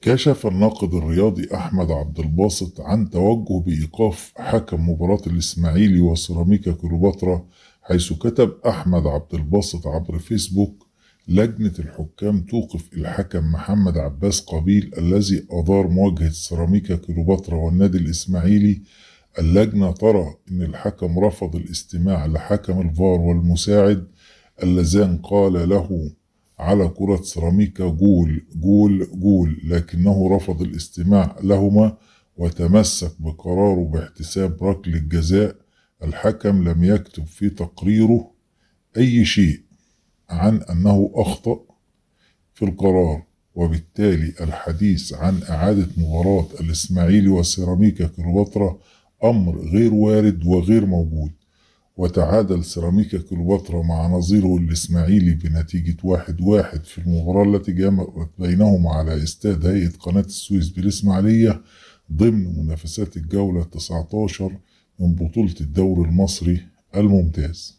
كشف الناقد الرياضي أحمد عبد الباسط عن توجه بإيقاف حكم مباراة الإسماعيلي وسيراميكا كليوباترا، حيث كتب أحمد عبد الباسط عبر فيسبوك: لجنة الحكام توقف الحكم محمد عباس قابيل الذي أدار مواجهة سيراميكا كليوباترا والنادي الإسماعيلي. اللجنة ترى أن الحكم رفض الاستماع لحكم الفار والمساعد اللذان قال له على كرة سيراميكا جول جول جول، لكنه رفض الاستماع لهما وتمسك بقراره باحتساب ركلة جزاء. الحكم لم يكتب في تقريره أي شيء عن أنه أخطأ في القرار، وبالتالي الحديث عن إعادة مباراة الإسماعيلي وسيراميكا كليوباترا أمر غير وارد وغير موجود. وتعادل سيراميكا كليوباترا مع نظيره الإسماعيلي بنتيجة 1-1 في المباراة التي جمعت بينهما على استاد هيئة قناة السويس بالإسماعيلية ضمن منافسات الجولة 19 من بطولة الدوري المصري الممتاز.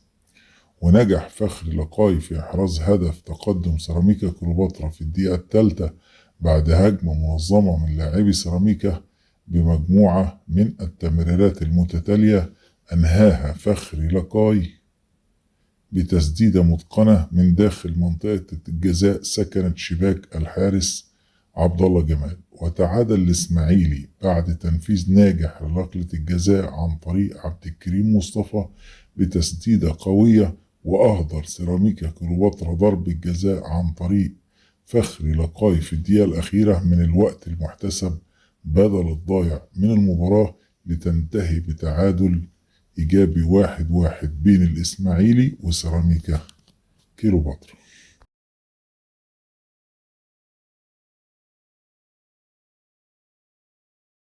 ونجح فخري لقاي في إحراز هدف تقدم سيراميكا كليوباترا في الدقيقة الثالثة بعد هجمة منظمة من لاعبي سيراميكا بمجموعة من التمريرات المتتالية أنهاها فخري لقاي بتسديدة متقنة من داخل منطقة الجزاء سكنت شباك الحارس عبد الله جمال. وتعادل الإسماعيلي بعد تنفيذ ناجح لركلة الجزاء عن طريق عبد الكريم مصطفى بتسديدة قوية، وأهدر سيراميكا كليوباترا ضربة جزاء عن طريق فخري لقاي في الدقيقة الأخيرة من الوقت المحتسب بدل الضايع من المباراة، لتنتهي بتعادل إيجابي 1-1 بين الإسماعيلي وسيراميكا كليوباترا.